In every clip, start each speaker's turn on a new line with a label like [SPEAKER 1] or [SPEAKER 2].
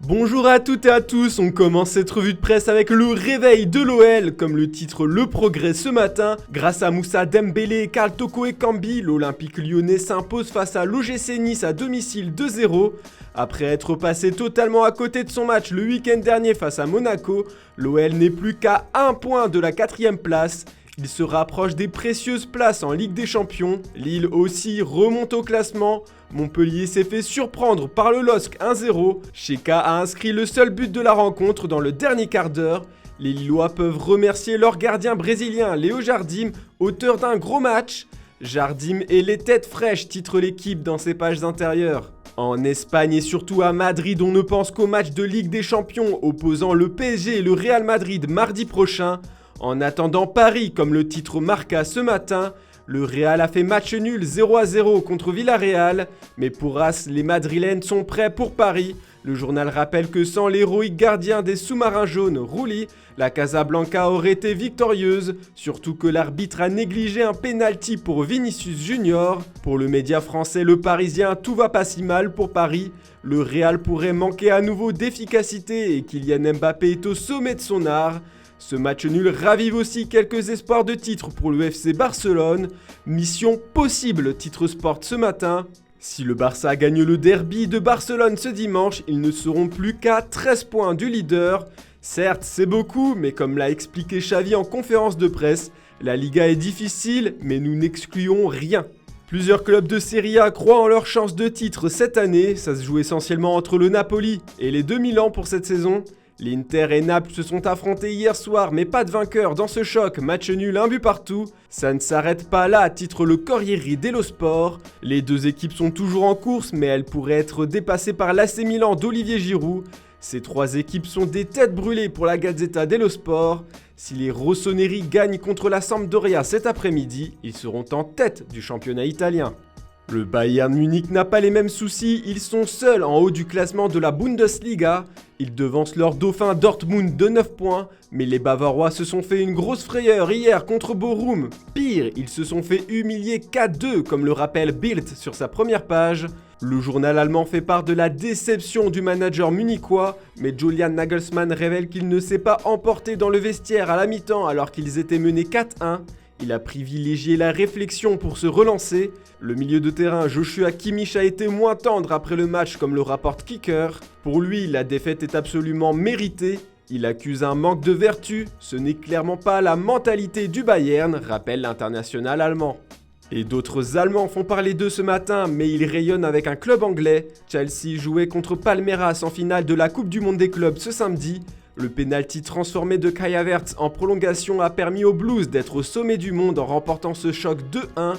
[SPEAKER 1] Bonjour à toutes et à tous, on commence cette revue de presse avec le réveil de l'OL, comme le titre Le Progrès ce matin. Grâce à Moussa Dembélé, Karl Toko Ekambi, l'Olympique lyonnais s'impose face à l'OGC Nice à domicile 2-0. Après être passé totalement à côté de son match le week-end dernier face à Monaco, l'OL n'est plus qu'à 1 point de la 4ème place. Il se rapproche des précieuses places en Ligue des Champions. Lille aussi remonte au classement. Montpellier s'est fait surprendre par le LOSC 1-0. Cheka a inscrit le seul but de la rencontre dans le dernier quart d'heure. Les Lillois peuvent remercier leur gardien brésilien Léo Jardim, auteur d'un gros match. Jardim et les têtes fraîches titre l'équipe dans ses pages intérieures. En Espagne et surtout à Madrid, on ne pense qu'au match de Ligue des Champions opposant le PSG et le Real Madrid mardi prochain. En attendant Paris, comme le titre marqua ce matin, le Real a fait match nul 0-0 contre Villarreal, mais pour As, les Madrilènes sont prêts pour Paris. Le journal rappelle que sans l'héroïque gardien des sous-marins jaunes, Rulli, la Casablanca aurait été victorieuse, surtout que l'arbitre a négligé un pénalty pour Vinicius Junior. Pour le média français Le Parisien, tout va pas si mal pour Paris. Le Real pourrait manquer à nouveau d'efficacité et Kylian Mbappé est au sommet de son art. Ce match nul ravive aussi quelques espoirs de titre pour le FC Barcelone. Mission possible, titre Sport ce matin. Si le Barça gagne le derby de Barcelone ce dimanche, ils ne seront plus qu'à 13 points du leader. Certes, c'est beaucoup, mais comme l'a expliqué Xavi en conférence de presse, la Liga est difficile, mais nous n'excluons rien. Plusieurs clubs de Serie A croient en leur chance de titre cette année. Ça se joue essentiellement entre le Napoli et les 2 Milan pour cette saison. L'Inter et Naples se sont affrontés hier soir, mais pas de vainqueur dans ce choc, match nul, un but partout. Ça ne s'arrête pas là, titre le Corriere dello Sport. Les deux équipes sont toujours en course, mais elles pourraient être dépassées par l'AC Milan d'Olivier Giroud. Ces trois équipes sont des têtes brûlées pour la Gazzetta dello Sport. Si les Rossoneri gagnent contre la Sampdoria cet après-midi, ils seront en tête du championnat italien. Le Bayern Munich n'a pas les mêmes soucis, ils sont seuls en haut du classement de la Bundesliga. Ils devancent leur dauphin Dortmund de 9 points, mais les Bavarois se sont fait une grosse frayeur hier contre Bochum. Pire, ils se sont fait humilier 4-2 comme le rappelle Bild sur sa première page. Le journal allemand fait part de la déception du manager munichois, mais Julian Nagelsmann révèle qu'il ne s'est pas emporté dans le vestiaire à la mi-temps alors qu'ils étaient menés 4-1. Il a privilégié la réflexion pour se relancer. Le milieu de terrain Joshua Kimmich a été moins tendre après le match comme le rapporte Kicker. Pour lui, la défaite est absolument méritée. Il accuse un manque de vertu. Ce n'est clairement pas la mentalité du Bayern, rappelle l'international allemand. Et d'autres Allemands font parler d'eux ce matin, mais ils rayonnent avec un club anglais. Chelsea jouait contre Palmeiras en finale de la Coupe du Monde des clubs ce samedi. Le pénalty transformé de Kai Havertz en prolongation a permis aux Blues d'être au sommet du monde en remportant ce choc 2-1.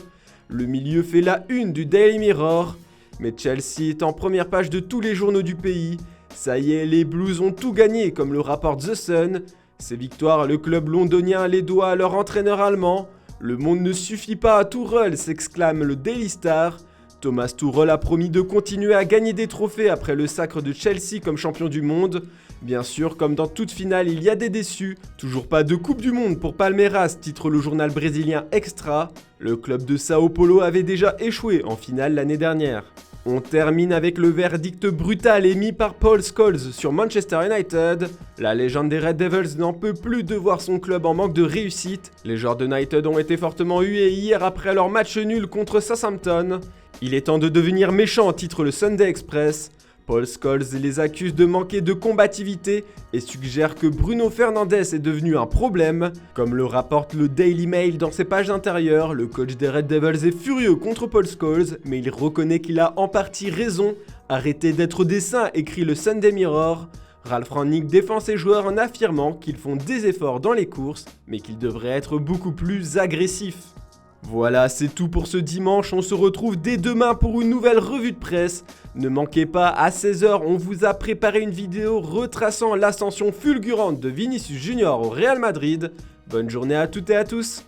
[SPEAKER 1] Le milieu fait la une du Daily Mirror, mais Chelsea est en première page de tous les journaux du pays. Ça y est, les Blues ont tout gagné comme le rapporte The Sun. Ces victoires, le club londonien les doit à leur entraîneur allemand. Le monde ne suffit pas à Tuchel, s'exclame le Daily Star. Thomas Tuchel a promis de continuer à gagner des trophées après le sacre de Chelsea comme champion du monde. Bien sûr, comme dans toute finale, il y a des déçus. Toujours pas de Coupe du Monde pour Palmeiras, titre le journal brésilien Extra. Le club de Sao Paulo avait déjà échoué en finale l'année dernière. On termine avec le verdict brutal émis par Paul Scholes sur Manchester United. La légende des Red Devils n'en peut plus de voir son club en manque de réussite. Les joueurs de United ont été fortement hués hier après leur match nul contre Southampton. Il est temps de devenir méchant, titre le Sunday Express. Paul Scholes les accuse de manquer de combativité et suggère que Bruno Fernandes est devenu un problème. Comme le rapporte le Daily Mail dans ses pages intérieures, le coach des Red Devils est furieux contre Paul Scholes, mais il reconnaît qu'il a en partie raison. Arrêtez d'être des saints, écrit le Sunday Mirror. Ralf Rangnick défend ses joueurs en affirmant qu'ils font des efforts dans les courses, mais qu'ils devraient être beaucoup plus agressifs. Voilà, c'est tout pour ce dimanche, on se retrouve dès demain pour une nouvelle revue de presse. Ne manquez pas, à 16h, on vous a préparé une vidéo retraçant l'ascension fulgurante de Vinicius Junior au Real Madrid. Bonne journée à toutes et à tous.